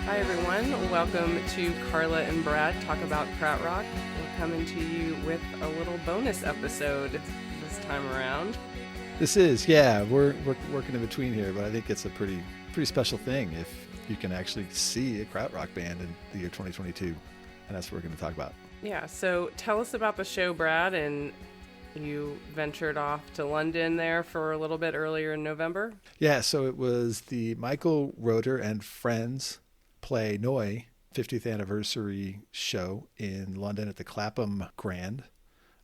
Hi everyone, welcome to Carla and Brad Talk About Krautrock. We're coming to you with a little bonus episode this time around. This is, we're working in between here, but I think it's a pretty special thing if you can actually see a krautrock band in the year 2022, and that's what we're going to talk about. Yeah, so tell us about the show, Brad, and you ventured off to London there for a little bit earlier in November. Yeah, so it was the Michael Rother and Friends play Neu 50th anniversary show in London at the Clapham Grand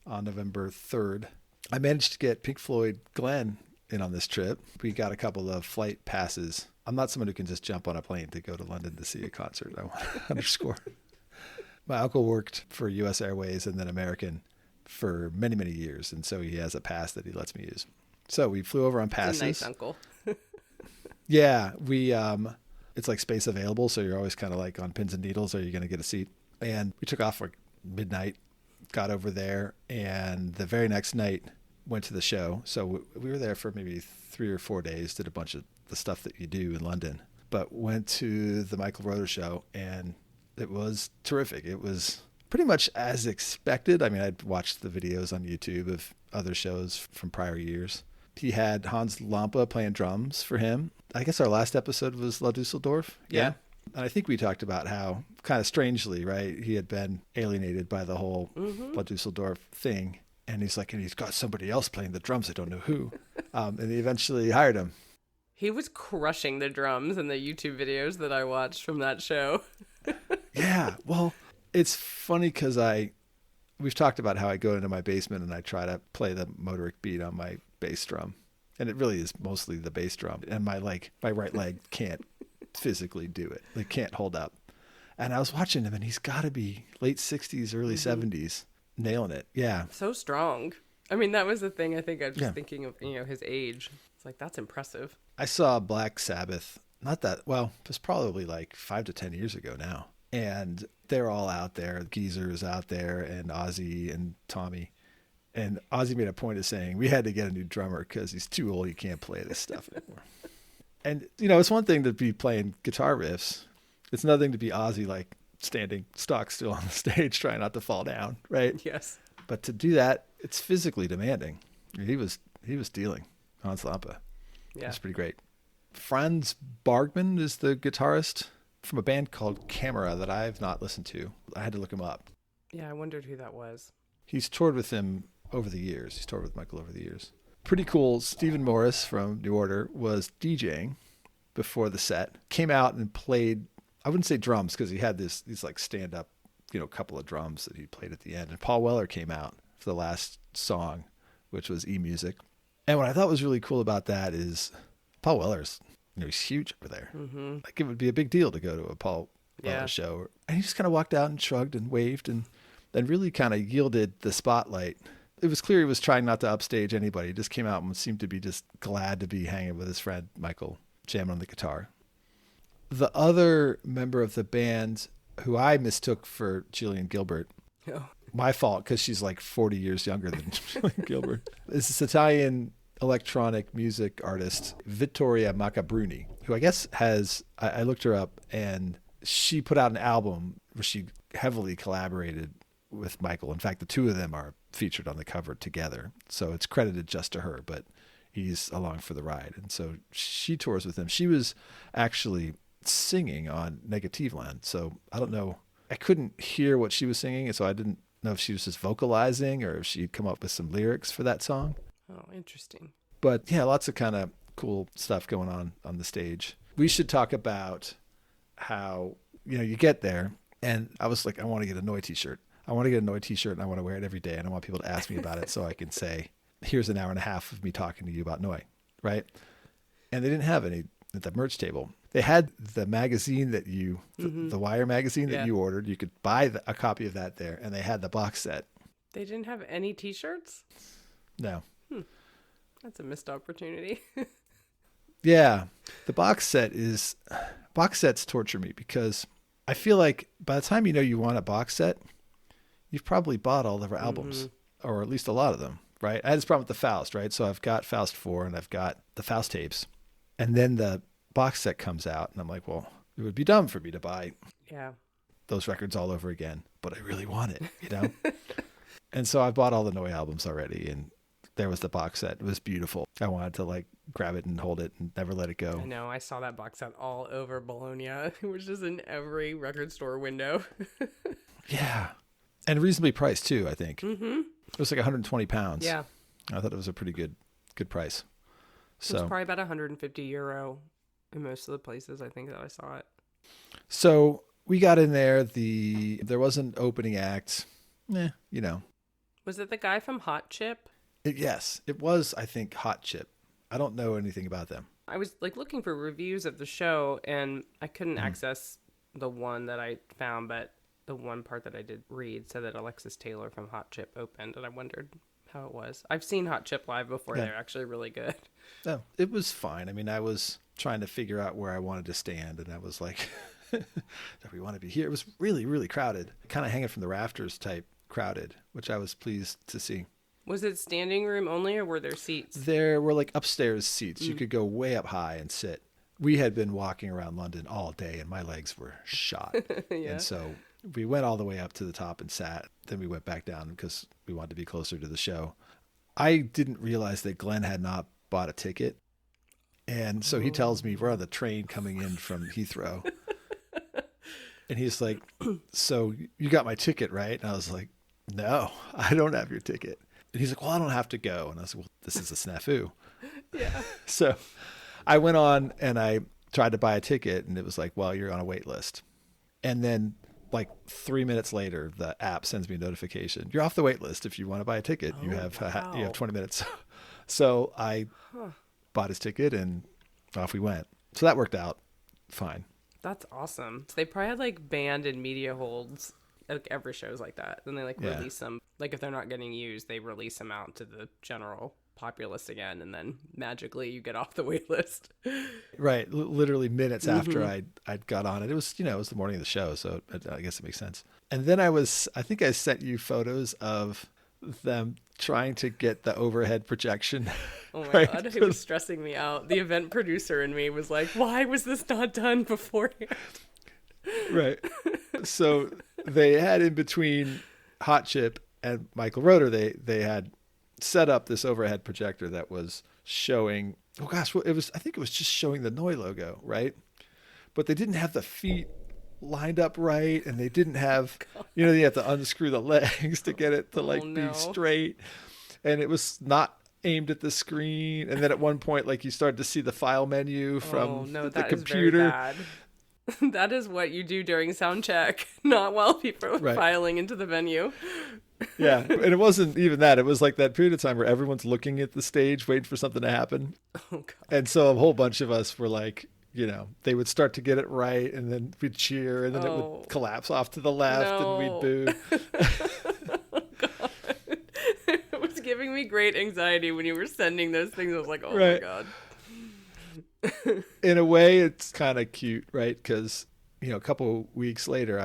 on November 3rd. I managed to get Pink Floyd Glenn in on this trip. We got a couple of flight passes. I'm not someone who can just jump on a plane to go to London to see a concert. I want to underscore. My uncle worked for U.S. Airways and then American for many, many years, and so he has a pass that he lets me use. So we flew over on passes. It's a nice uncle. Yeah, we it's like space available, so you're always kind of like on pins and needles, are you going to get a seat? And we took off like midnight, got over there, and the very next night went to the show. So we were there for maybe 3 or 4 days, did a bunch of the stuff that you do in London, but went to the Michael Rother show, and it was terrific. It was pretty much as expected. I mean, I'd watched the videos on YouTube of other shows from prior years. He had Hans Lampe playing drums for him. I guess our last episode was La Düsseldorf. Yeah. And I think we talked about how kind of strangely, right, he had been alienated by the whole La Düsseldorf thing. And he's like, and he's got somebody else playing the drums. I don't know who. And he eventually hired him. He was crushing the drums in the YouTube videos that I watched from that show. Yeah. Well, it's funny because we've talked about how I go into my basement and I try to play the motoric beat on my bass drum. And it really is mostly the bass drum. And my right leg can't physically do it. It can't hold up. And I was watching him, and he's got to be late 60s, early 70s, nailing it. Yeah. So strong. I mean, that was the thing. I think I was just thinking of, his age. It's like, that's impressive. I saw Black Sabbath, it was probably like 5 to 10 years ago now. And they're all out there. Geezer is out there, and Ozzy and Tommy. And Ozzy made a point of saying, we had to get a new drummer because he's too old. He can't play this stuff anymore. And, it's one thing to be playing guitar riffs. It's another thing to be Ozzy, like standing stock still on the stage, trying not to fall down, right? Yes. But to do that, it's physically demanding. He was dealing, Hans Lampe. Yeah. It's pretty great. Franz Bargmann is the guitarist from a band called Camera that I've not listened to. I had to look him up. Yeah, I wondered who that was. He's toured with him over the years. He's toured with Michael over the years. Pretty cool. Stephen Morris from New Order was DJing before the set. Came out and played, I wouldn't say drums because he had these like stand-up, couple of drums that he played at the end. And Paul Weller came out for the last song, which was E-Music. And what I thought was really cool about that is Paul Weller's, he's huge over there. Mm-hmm. Like it would be a big deal to go to a Paul Weller show. And he just kind of walked out and shrugged and waved and then really kind of yielded the spotlight. It was clear he was trying not to upstage anybody. He just came out and seemed to be just glad to be hanging with his friend Michael, jamming on the guitar. The other member of the band, who I mistook for Gillian Gilbert, my fault because she's like 40 years younger than Gillian Gilbert, is this Italian electronic music artist, Vittoria Maccabruni, who I guess I looked her up, and she put out an album where she heavily collaborated with Michael. In fact, the two of them are featured on the cover together. So it's credited just to her, but he's along for the ride. And so she tours with him. She was actually singing on Negativland. So I don't know. I couldn't hear what she was singing. So I didn't know if she was just vocalizing or if she'd come up with some lyrics for that song. Oh, interesting. But yeah, lots of kind of cool stuff going on the stage. We should talk about how, you get there, and I was like, I want to get a Neu t-shirt. I want to get a Neu t-shirt, and I want to wear it every day, and I want people to ask me about it so I can say, here's an hour and a half of me talking to you about Neu, right? And they didn't have any at the merch table. They had the magazine that the Wire magazine that you ordered. You could buy a copy of that there, and they had the box set. They didn't have any t-shirts? No. That's a missed opportunity. Yeah. The box sets torture me because I feel like by the time you want a box set, you've probably bought all of our albums, or at least a lot of them, right? I had this problem with the Faust, right? So I've got Faust 4 and I've got the Faust tapes. And then the box set comes out and I'm like, well, It would be dumb for me to buy Yeah. those records all over again, but I really want it. And so I bought all the Noi albums already, and there was the box set. It was beautiful. I wanted to like grab it and hold it and never let it go. I know. I saw that box set all over Bologna. It was just in every record store window. Yeah. And reasonably priced too, I think. Mm-hmm. It was like 120 pounds. Yeah. I thought it was a pretty good price. So it was probably about €150 in most of the places I think that I saw it. So we got in there. There was an opening act. Was it the guy from Hot Chip? Yes, it was, I think, Hot Chip. I don't know anything about them. I was like looking for reviews of the show, and I couldn't access the one that I found, but the one part that I did read said that Alexis Taylor from Hot Chip opened, and I wondered how it was. I've seen Hot Chip live before. Yeah. They're actually really good. No, it was fine. I mean, I was trying to figure out where I wanted to stand, and I was like, do we want to be here? It was really, really crowded, kind of hanging from the rafters type crowded, which I was pleased to see. Was it standing room only, or were there seats? There were like upstairs seats. You could go way up high and sit. We had been walking around London all day, and my legs were shot. Yeah. And so we went all the way up to the top and sat. Then we went back down because we wanted to be closer to the show. I didn't realize that Glenn had not bought a ticket. And so he tells me we're on the train coming in from Heathrow. And he's like, so you got my ticket, right? And I was like, no, I don't have your ticket. And he's like, well, I don't have to go. And I was like, well, this is a snafu. Yeah. So I went on and I tried to buy a ticket, and it was like, well, you're on a wait list. And then like 3 minutes later, the app sends me a notification. You're off the wait list. If you want to buy a ticket, you have 20 minutes. So I bought his ticket and off we went. So that worked out fine. That's awesome. So they probably had like band and media holds. Like every show's like that. Then they release them. Like if they're not getting used, they release them out to the general populace again, and then magically you get off the wait list. Right. Literally minutes after I'd got on it. It was, it was the morning of the show, so I guess it makes sense. And then I think I sent you photos of them trying to get the overhead projection. Oh my God, it was stressing me out. The event producer in me was like, why was this not done beforehand? Right. So they had in between Hot Chip and Michael Rother, they had set up this overhead projector that was showing, I think it was just showing the Noi logo, right? But they didn't have the feet lined up right, and they didn't have, you have to unscrew the legs to get it to be straight. And it was not aimed at the screen. And then at one point, you started to see the file menu from the computer. Is very bad. That is what you do during sound check, not while people are filing into the venue. Yeah, and it wasn't even that. It was like that period of time where everyone's looking at the stage, waiting for something to happen. Oh, God. And so a whole bunch of us were like, they would start to get it right, and then we'd cheer, and then it would collapse off to the left, and we'd boo. Oh, God. It was giving me great anxiety when you were sending those things. I was like, oh, my God. In a way, it's kind of cute, right? Because, a couple weeks later,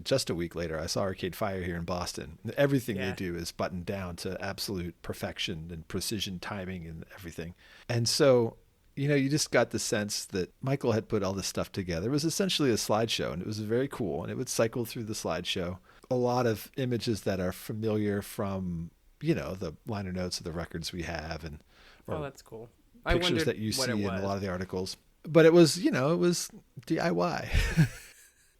just a week later, I saw Arcade Fire here in Boston. Everything they do is buttoned down to absolute perfection and precision timing and everything. And so, you just got the sense that Michael had put all this stuff together. It was essentially a slideshow, and it was very cool. And it would cycle through the slideshow. A lot of images that are familiar from, the liner notes of the records we have. That's cool. Pictures that you see in a lot of the articles. But it was, it was DIY.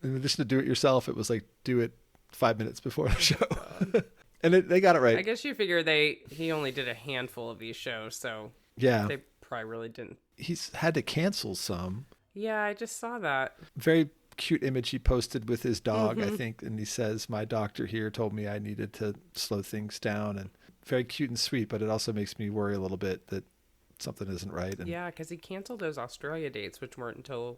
In addition to do it yourself, it was like do it 5 minutes before the show. And they got it right. I guess you figure he only did a handful of these shows, so they probably really didn't. He's had to cancel some. Yeah, I just saw that. Very cute image he posted with his dog, I think. And he says, my doctor here told me I needed to slow things down. And very cute and sweet, but it also makes me worry a little bit that something isn't right. And because he canceled those Australia dates, which weren't until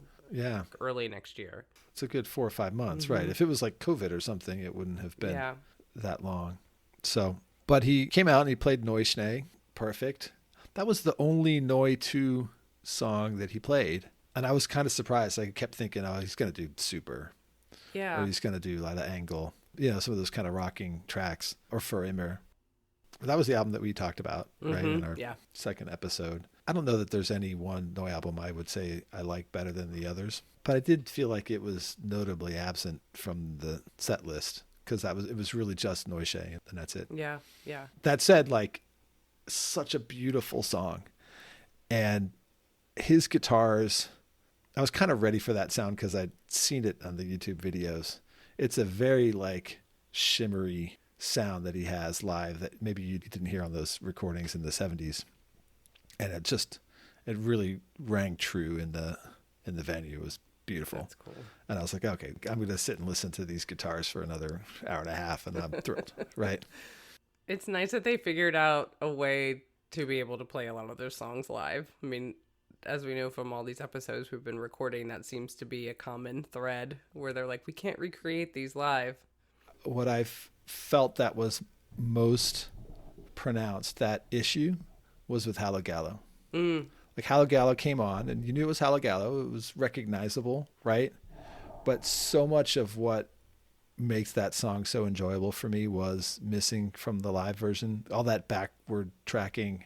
early next year. It's a good 4 or 5 months, right? If it was like COVID or something, it wouldn't have been that long. So, but he came out and he played Noi Schnee. Perfect. That was the only Noi 2 song that he played. And I was kind of surprised. I kept thinking, he's going to do Super. Yeah. Or he's going to do Lila Angle. Some of those kind of rocking tracks. Or For Immer. That was the album that we talked about, right, in our Yeah. second episode. I don't know that there's any one Noi album I would say I like better than the others, but I did feel like it was notably absent from the set list because it was really just Noishe, and that's it. Yeah. Yeah. That said, like, such a beautiful song, and his guitars, I was kind of ready for that sound because I'd seen it on the YouTube videos. It's a very like shimmery sound that he has live that maybe you didn't hear on those recordings in the 70s. And it really rang true in the venue. It was beautiful. That's cool. And I was like, okay, I'm going to sit and listen to these guitars for another hour and a half, and I'm thrilled. Right. It's nice that they figured out a way to be able to play a lot of their songs live. I mean, as we know from all these episodes we've been recording, that seems to be a common thread where they're like, we can't recreate these live. What I felt that was most pronounced, that issue, was with Hallow Gallo. Like, Hallow Gallo came on, and you knew it was Hallow Gallo. It was recognizable, right? But so much of what makes that song so enjoyable for me was missing from the live version. All that backward tracking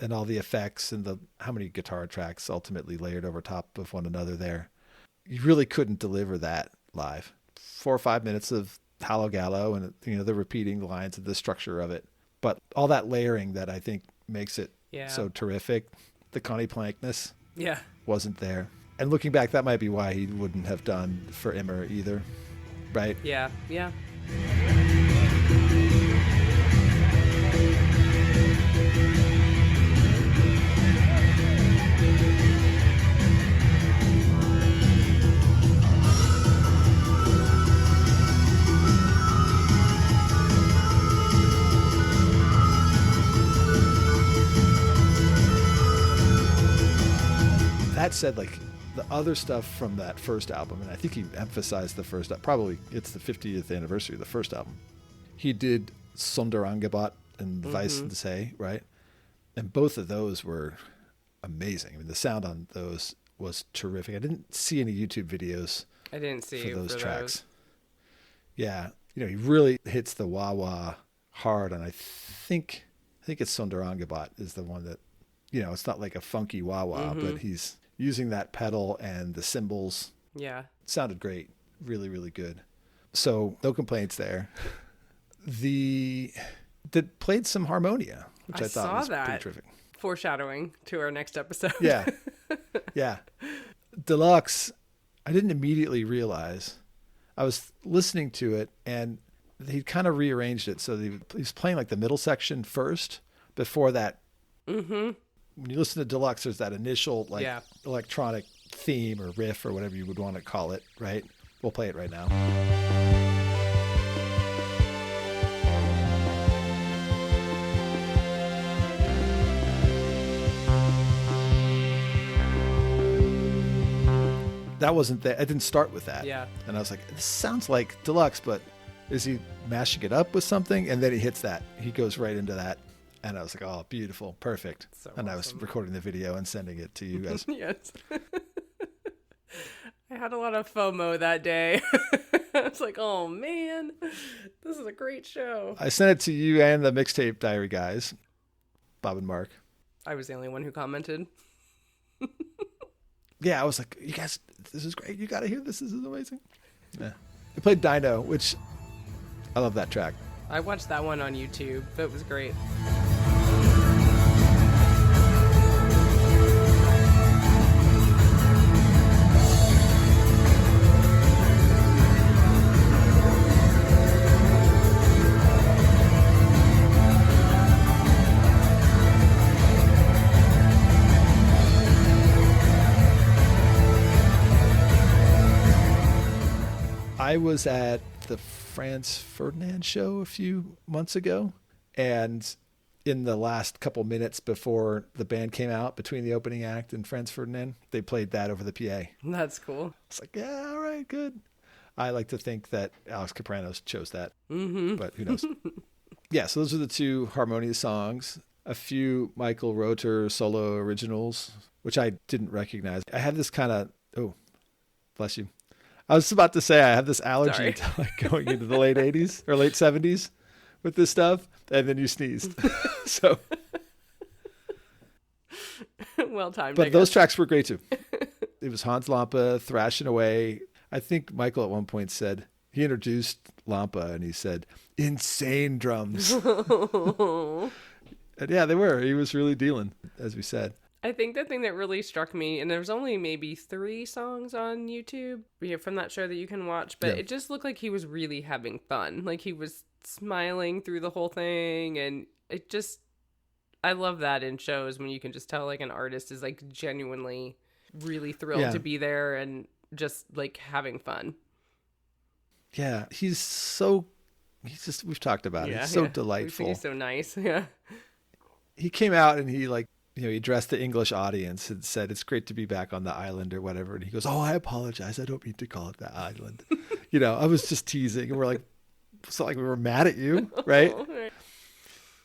and all the effects and how many guitar tracks ultimately layered over top of one another there. You really couldn't deliver that live. 4 or 5 minutes of Hallow Gallo and, the repeating lines of the structure of it. But all that layering that I think makes it so terrific, the Connie Plankness wasn't there. And looking back, that might be why he wouldn't have done For Immer either, right? Yeah. That said, like, the other stuff from that first album, and I think he emphasized the first, probably it's the 50th anniversary of the first album. He did Sonderangebot and Weiss and Say, right? And both of those were amazing. I mean, the sound on those was terrific. I didn't see any YouTube videos I didn't see for those tracks. Those. Yeah. He really hits the wah-wah hard, and I think it's Sonderangebot is the one that, it's not like a funky wah-wah, but he's using that pedal and the cymbals. Yeah. Sounded great. Really, really good. So no complaints there. That played some harmonia, which I thought was pretty terrific. Foreshadowing to our next episode. Yeah. Yeah. Deluxe, I didn't immediately realize. I was listening to it, and he kind of rearranged it so that he's playing like the middle section first before that. When you listen to Deluxe, there's that initial electronic theme or riff or whatever you would want to call it, right? We'll play it right now. That wasn't that. I didn't start with that. Yeah. And I was like, this sounds like Deluxe, but is he mashing it up with something? And then he hits that. He goes right into that. And I was like, oh, beautiful. Perfect. So and awesome. I was recording the video and sending it to you guys. Yes. I had a lot of FOMO that day. I was like, oh, man, this is a great show. I sent it to you and the Mixtape Diary guys, Bob and Mark. I was the only one who commented. Yeah, I was like, you guys, this is great. You got to hear this. This is amazing. Yeah. They played Dino, which I love that track. I watched that one on YouTube. It was great. I was at the Franz Ferdinand show a few months ago, and in the last couple minutes before the band came out, between the opening act and Franz Ferdinand, they played that over the PA. That's cool. It's like, yeah, all right, good. I like to think that Alex Capranos chose that, but who knows? Yeah, so those are the two harmonious songs. A few Michael Rother solo originals, which I didn't recognize. I had this kind of, oh, bless you. I was about to say I have this allergy to like going into the late 80s or late 70s with this stuff, and then you sneezed. So well timed. But those tracks were great too. It was Hans Lampe thrashing away. I think Michael at one point said, he introduced Lampe and he said, insane drums. And yeah, they were. He was really dealing, as we said. I think the thing that really struck me, and there's only maybe 3 songs on YouTube from that show that you can watch, but it just looked like he was really having fun. Like he was smiling through the whole thing, and it just, I love that in shows when you can just tell like an artist is like genuinely really thrilled to be there and just like having fun. Yeah, we've talked about it. He's so delightful. He's so nice. Yeah. He came out and he he addressed the English audience and said, it's great to be back on the island or whatever. And he goes, oh, I apologize. I don't mean to call it the island. I was just teasing. And we're like, it's not like we were mad at you, right?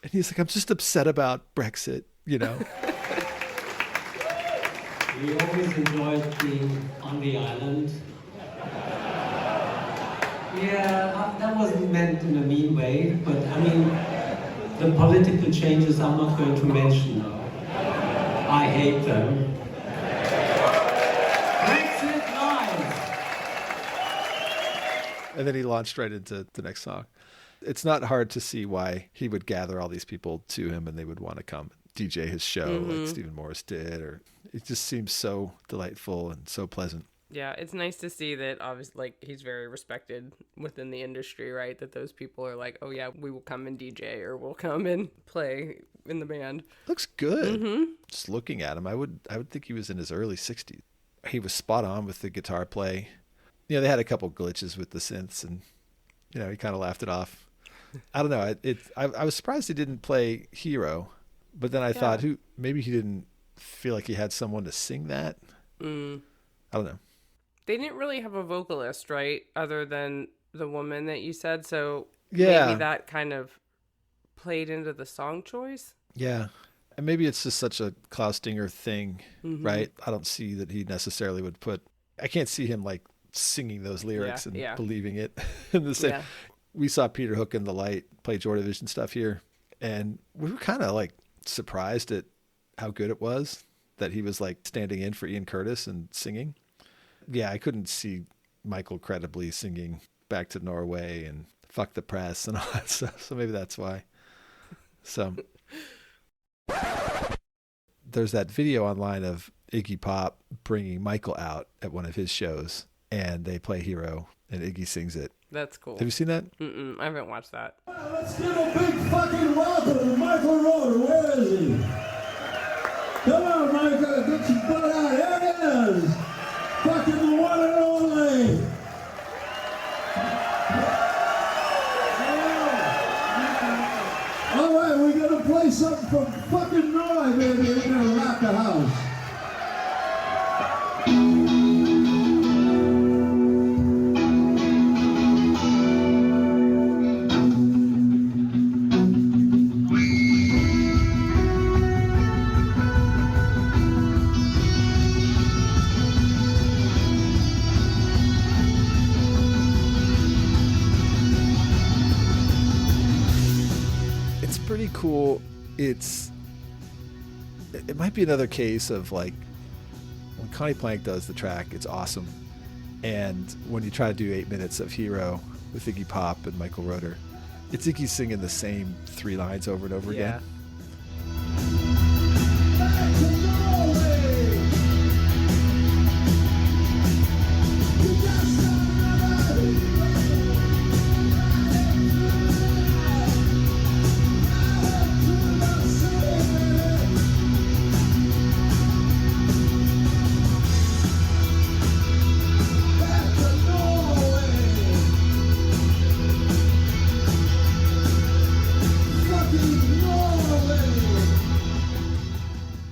And he's like, I'm just upset about Brexit, We always enjoyed being on the island. Yeah, that wasn't meant in a mean way, but I mean, the political changes I'm not going to mention now. I hate them. Brexit lies! And then he launched right into the next song. It's not hard to see why he would gather all these people to him and they would want to come DJ his show like Stephen Morris did, or it just seems so delightful and so pleasant. Yeah, it's nice to see that obviously like he's very respected within the industry, right? That those people are like, oh yeah, we will come and DJ or we'll come and play in the band. Looks good. Just looking at him, I would think he was in his early 60s. He was spot on with the guitar play. They had a couple glitches with the synths and he kind of laughed it off. I don't know. I was surprised he didn't play Hero, but then I thought maybe he didn't feel like he had someone to sing that. I don't know. They didn't really have a vocalist, right? Other than the woman that you said. So maybe that kind of played into the song choice. Yeah. And maybe it's just such a Klaus Dinger thing, right? I don't see that he necessarily would I can't see him like singing those lyrics and believing it in the same. Yeah. We saw Peter Hook and the Light play Joy Division stuff here. And we were kind of like surprised at how good it was that he was like standing in for Ian Curtis and singing. Yeah, I couldn't see Michael credibly singing Back to Norway and Fuck the Press and all that stuff. So maybe that's why. So there's that video online of Iggy Pop bringing Michael out at one of his shows, and they play Hero, and Iggy sings it. That's cool. Have you seen that? I haven't watched that. Let's give a big fucking welcome to Michael Rother. Where is he? Come on, Michael. Get your butt out. There he is. Fucking the one and only. All right, we're going to play something from fucking Norway, baby. We're going to rock the house. Cool. It might be another case of like when Connie Plank does the track, it's awesome, and when you try to do 8 minutes of Hero with Iggy Pop and Michael Rother, it's Iggy singing the same 3 lines over and over again.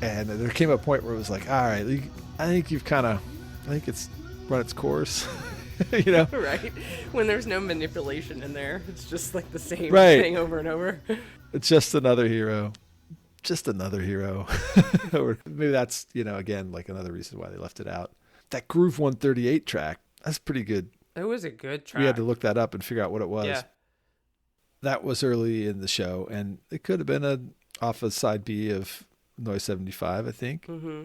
And there came a point where it was like, all right, I think it's run its course, Right. When there's no manipulation in there, it's just like the same thing over and over. It's just another hero. Or maybe that's, again, like another reason why they left it out. That Groove 138 track, that's pretty good. It was a good track. We had to look that up and figure out what it was. Yeah. that was early in the show, and it could have been off a side B of Noise 75, I think. Mm-hmm.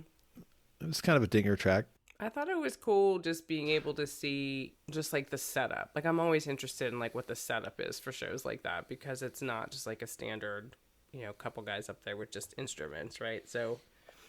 It was kind of a dinger track. I thought it was cool just being able to see just like the setup. Like I'm always interested in like what the setup is for shows like that, because it's not just like a standard, couple guys up there with just instruments, right? So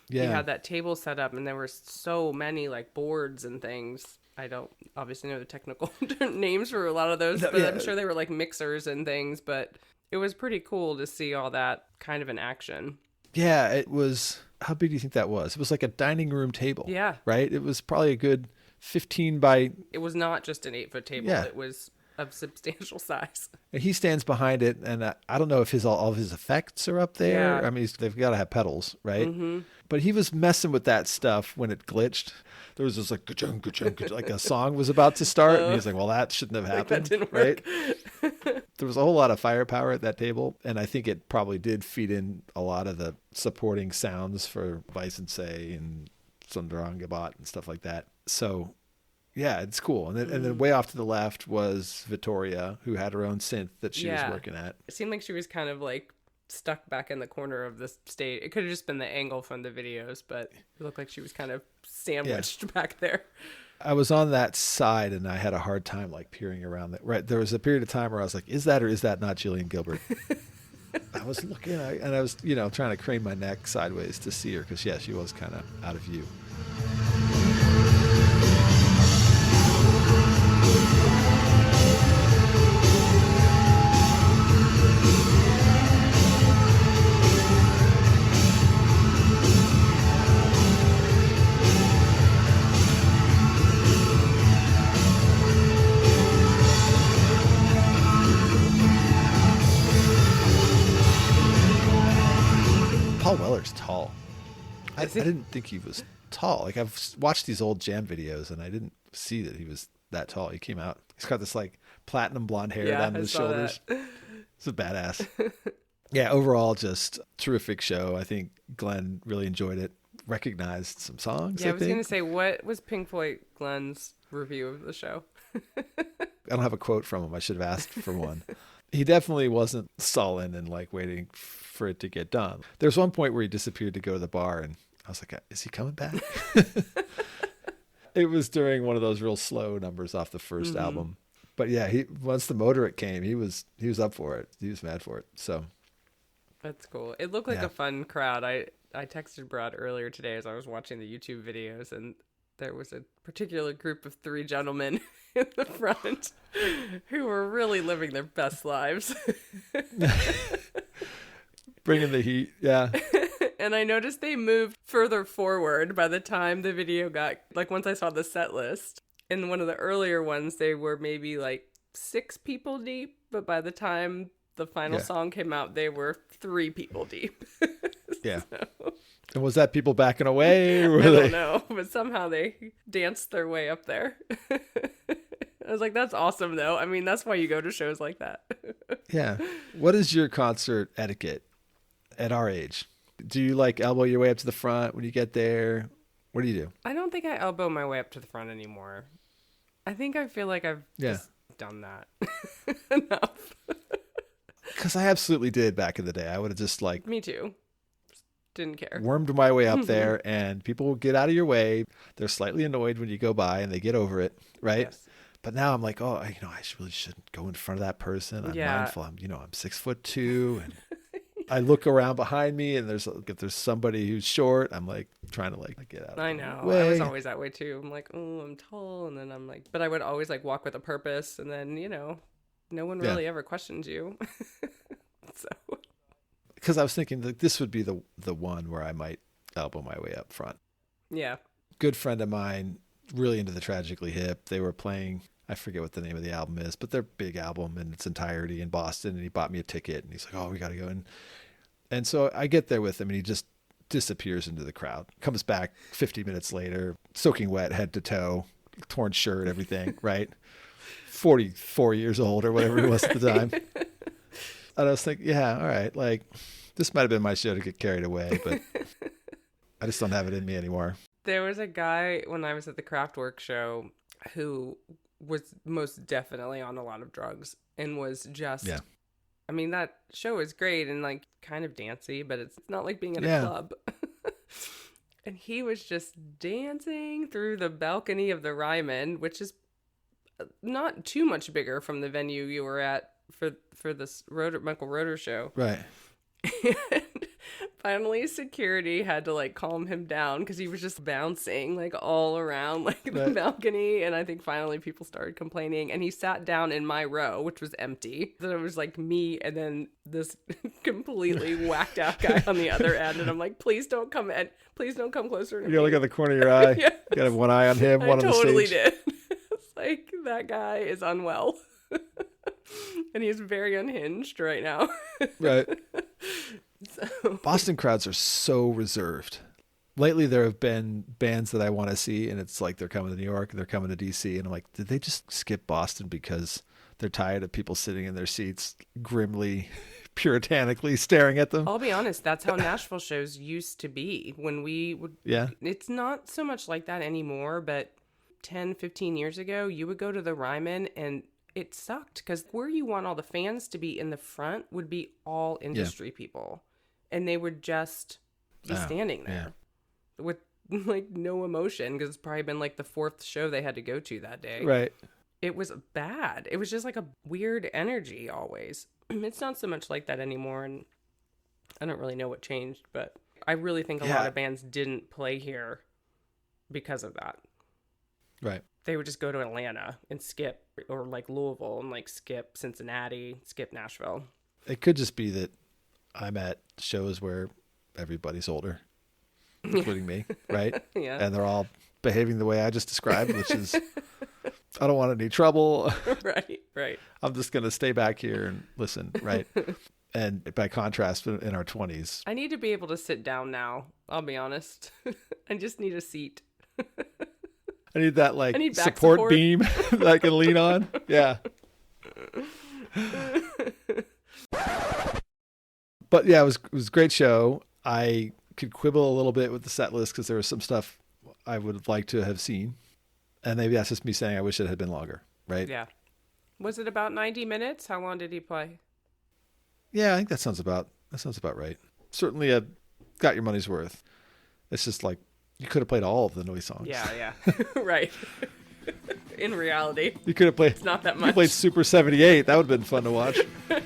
you had that table set up, and there were so many like boards and things. I don't obviously know the technical names for a lot of those, but I'm sure they were like mixers and things, but it was pretty cool to see all that kind of in action. Yeah, it was. How big do you think that was? It was like a dining room table. Yeah. Right? It was probably a good 15 by... It was not just an 8-foot table. Yeah. It was of substantial size. And he stands behind it, and I don't know if all of his effects are up there. Yeah. I mean, they've got to have pedals, right? Mm-hmm. But he was messing with that stuff when it glitched. There was this like, ka-chung, ka-chung, ka-chung, like a song was about to start, and he was like, well, that shouldn't have happened. That didn't work. Right? There was a whole lot of firepower at that table, and I think it probably did feed in a lot of the supporting sounds for Weissensee and Sonderangebot and stuff like that. So, yeah, it's cool. And then way off to the left was Vittoria, who had her own synth that she was working at. It seemed like she was kind of like stuck back in the corner of the stage. It could have just been the angle from the videos, but it looked like she was kind of sandwiched back there. I was on that side, and I had a hard time like peering around that. Right, there was a period of time where I was like, "Is that or is that not Jillian Gilbert?" I was looking, and I was, trying to crane my neck sideways to see her because, she was kind of out of view. Paul Weller's tall. I didn't think he was tall. Like, I've watched these old jam videos, and I didn't see that he was that tall. He came out. He's got this like platinum blonde hair down his shoulders. It's a badass. Yeah, overall, just terrific show. I think Glenn really enjoyed it. Recognized some songs. Yeah, I was going to say, what was Pink Floyd Glenn's review of the show? I don't have a quote from him. I should have asked for one. He definitely wasn't sullen and like waiting for it to get done. There's one point where he disappeared to go to the bar, and I was like, is he coming back? It was during one of those real slow numbers off the first album. But yeah, once the Motorhead came, he was up for it. He was mad for it. So that's cool. It looked like a fun crowd. I texted Brad earlier today as I was watching the YouTube videos, and there was a particular group of 3 gentlemen in the front who were really living their best lives. Bringing the heat, yeah. And I noticed they moved further forward by the time the video got, like once I saw the set list. In one of the earlier ones, they were maybe like 6 people deep, but by the time the final song came out, they were 3 people deep. Yeah. And was that people backing away? Or I don't know, but somehow they danced their way up there. I was like, that's awesome, though. I mean, that's why you go to shows like that. Yeah. What is your concert etiquette at our age? Do you like elbow your way up to the front when you get there? What do you do? I don't think I elbow my way up to the front anymore. I think I feel like I've just done that enough. Because I absolutely did back in the day. I would have just like... Me too. Didn't care. Wormed my way up there, and people will get out of your way. They're slightly annoyed when you go by, and they get over it, right? Yes. But now I'm like, I really shouldn't go in front of that person. I'm mindful. I'm 6'2", and I look around behind me, and if there's somebody who's short, I'm like trying to like get out. I know. I was always that way too. I'm like, I'm tall, and then I'm like, but I would always like walk with a purpose, and then no one really ever questions you. So. Because I was thinking that this would be the one where I might elbow my way up front. Yeah. Good friend of mine, really into the Tragically Hip. They were playing, I forget what the name of the album is, but their big album in its entirety in Boston. And he bought me a ticket, and he's like, we got to go in. And so I get there with him, and he just disappears into the crowd. Comes back 50 minutes later, soaking wet, head to toe, torn shirt, everything, right? 44 years old or whatever he was at the time. And I was thinking, all right, like this might have been my show to get carried away, but I just don't have it in me anymore. There was a guy when I was at the Kraftwerk show who was most definitely on a lot of drugs and was just I mean, that show is great and like kind of dancey, but it's not like being at Yeah. a club. And he was just dancing through the balcony of the Ryman, which is not too much bigger from the venue you were at for this Michael Rother show. Right. And finally, security had to like calm him down because he was just bouncing like all around like the Right. balcony. And I think finally people started complaining. And he sat down in my row, which was empty. So it was like me and then this completely whacked out guy on the other end. And I'm like, please don't come in. Please don't come closer to You gotta me. look at the corner of your eye. Yeah. You gotta have one eye on him, one I on totally the stage. did. It's like that guy is unwell. And he's very unhinged right now. Right. So Boston crowds are so reserved. Lately, there have been bands that I want to see, and it's like they're coming to New York, they're coming to DC, and I'm like, did they just skip Boston because they're tired of people sitting in their seats grimly, puritanically staring at them? I'll be honest, that's how Nashville shows used to be when we would. Yeah. It's not so much like that anymore, but 10, 15 years ago, you would go to the Ryman and it sucked because where you want all the fans to be in the front would be all industry people. And they would just be standing there with like no emotion because it's probably been like the fourth show they had to go to that day. Right. It was bad. It was just like a weird energy always. It's not so much like that anymore. And I don't really know what changed, but I really think a lot of bands didn't play here because of that. Right. They would just go to Atlanta and skip, or like Louisville and like skip Cincinnati, skip Nashville. It could just be that I'm at shows where everybody's older, including me, right? Yeah. And they're all behaving the way I just described, which is, I don't want any trouble. Right. I'm just going to stay back here and listen, right? And by contrast, in our 20s, I need to be able to sit down now. I'll be honest. I just need a seat. I need that like I need back support beam that I can lean on. Yeah. But yeah, it was a great show. I could quibble a little bit with the set list because there was some stuff I would have liked to have seen. And maybe that's just me saying I wish it had been longer, right? Yeah. Was it about 90 minutes? How long did he play? Yeah, I think that sounds about right. Certainly got your money's worth. It's just like you could have played all of the Noise songs. Yeah. Right. In reality, You could have played it's not that you much. played Super 78. That would have been fun to watch. Right.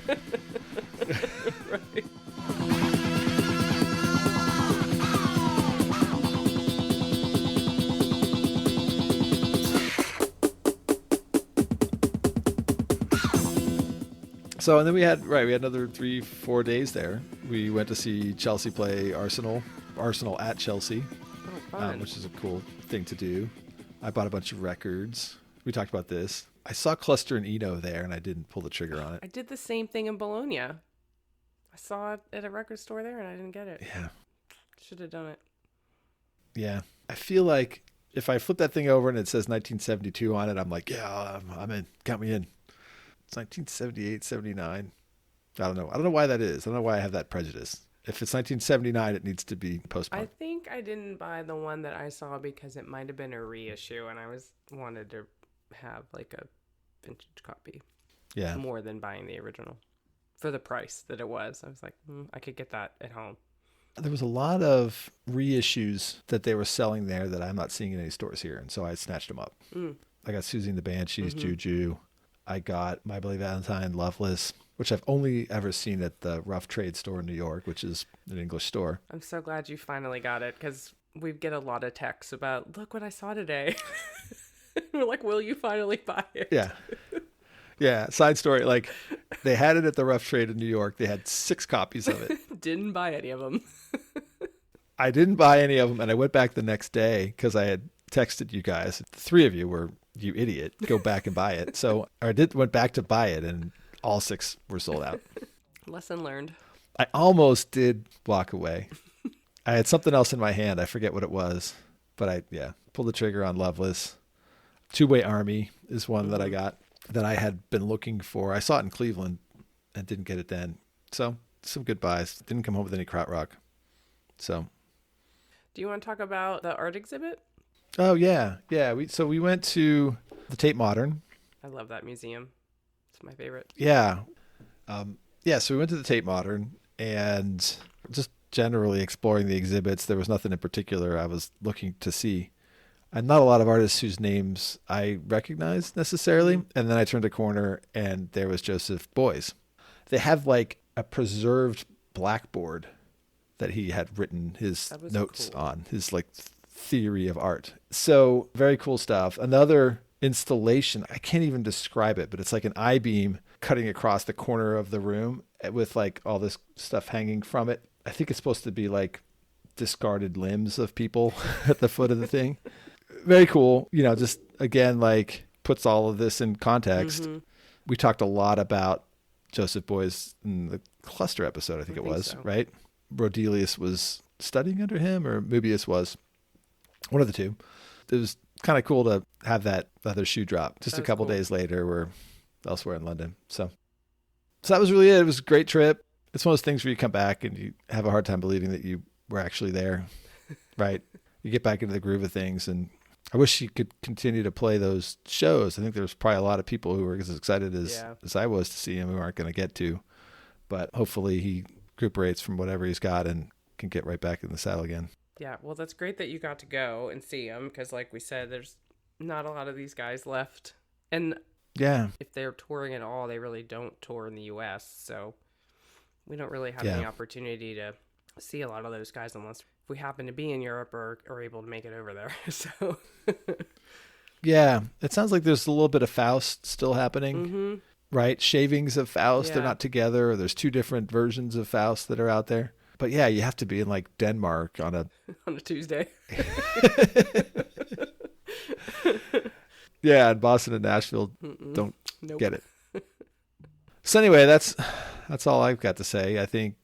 So, and then we had another 3-4 days there. We went to see Chelsea play Arsenal at Chelsea, Oh, fun. which is a cool thing to do. I bought a bunch of records. We talked about this. I saw Cluster and Eno there, and I didn't pull the trigger on it. I did the same thing in Bologna. I saw it at a record store there and I didn't get it. Yeah. Should have done it. Yeah. I feel like if I flip that thing over and it says 1972 on it, I'm like, yeah, I'm in. Count me in. It's 1978, 79. I don't know. I don't know why that is. I don't know why I have that prejudice. If it's 1979, it needs to be I postponed. think I didn't buy the one that I saw because it might have been a reissue and I wanted to have like a vintage copy Yeah. more than buying the original for the price that it was. I was like, I could get that at home. There was a lot of reissues that they were selling there that I'm not seeing in any stores here. And so I snatched them up. I got Susie and the Banshees, Juju. I got My Bloody Valentine, Loveless, which I've only ever seen at the Rough Trade store in New York, which is an English store. I'm so glad you finally got it because we get a lot of texts about, look what I saw today. We're like, will you finally buy it? Yeah. Yeah. Side story. Like they had it at the Rough Trade in New York. They had 6 copies of it. Didn't buy any of them. I didn't buy any of them. And I went back the next day because I had texted you guys. The 3 of you were, you idiot, go back and buy it. So I went back to buy it and all 6 were sold out. Lesson learned. I almost did walk away. I had something else in my hand. I forget what it was, but I pulled the trigger on Loveless. Two-Way Army is one that I got that I had been looking for. I saw it in Cleveland and didn't get it then. So some good buys. Didn't come home with any Krautrock. So. Do you want to talk about the art exhibit? Oh yeah. Yeah. We went to the Tate Modern. I love that museum. It's my favorite. Yeah. Yeah, so we went to the Tate Modern and just generally exploring the exhibits. There was nothing in particular I was looking to see. And not a lot of artists whose names I recognized necessarily. And then I turned a corner and there was Joseph Beuys. They have like a preserved blackboard that he had written his notes on, his like theory of art. So very cool stuff. Another installation, I can't even describe it, but it's like an I-beam cutting across the corner of the room with like all this stuff hanging from it. I think it's supposed to be like discarded limbs of people at the foot of the thing. Very cool. You know, just again, like puts all of this in context. Mm-hmm. We talked a lot about Joseph Beuys in the cluster episode, I think it was, so. Right? Rodelius was studying under him, or Möbius was. One of the two. It was kind of cool to have that other shoe drop. Just a couple days later, we're elsewhere in London. So that was really it. It was a great trip. It's one of those things where you come back and you have a hard time believing that you were actually there, right? You get back into the groove of things, and I wish you could continue to play those shows. I think there's probably a lot of people who were as excited as I was to see him who aren't going to get to, but hopefully he recuperates from whatever he's got and can get right back in the saddle again. Yeah, well, that's great that you got to go and see him because, like we said, there's not a lot of these guys left. And yeah, if they're touring at all, they really don't tour in the U.S., so we don't really have any opportunity to see a lot of those guys unless we happen to be in Europe or are able to make it over there. So yeah, it sounds like there's a little bit of Faust still happening, right? Shavings of Faust, they're not together, or there's two different versions of Faust that are out there. But yeah, you have to be in like Denmark on a Tuesday. Yeah, and Boston and Nashville don't get it. So anyway, that's all I've got to say. I think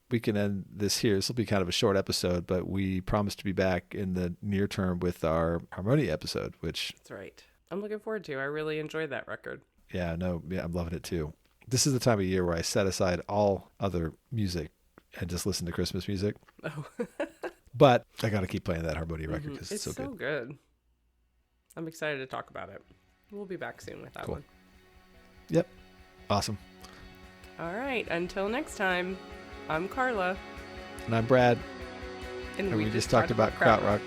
we can end this here. This will be kind of a short episode, but we promise to be back in the near term with our Harmonia episode, which... That's right. I'm looking forward to. I really enjoyed that record. Yeah, I'm loving it too. This is the time of year where I set aside all other music and just listen to Christmas music. Oh. But I got to keep playing that Harmonia record because it's so good. I'm excited to talk about it. We'll be back soon with that one. Yep. Awesome. All right. Until next time, I'm Carla. And I'm Brad. And we just talked about Krautrock.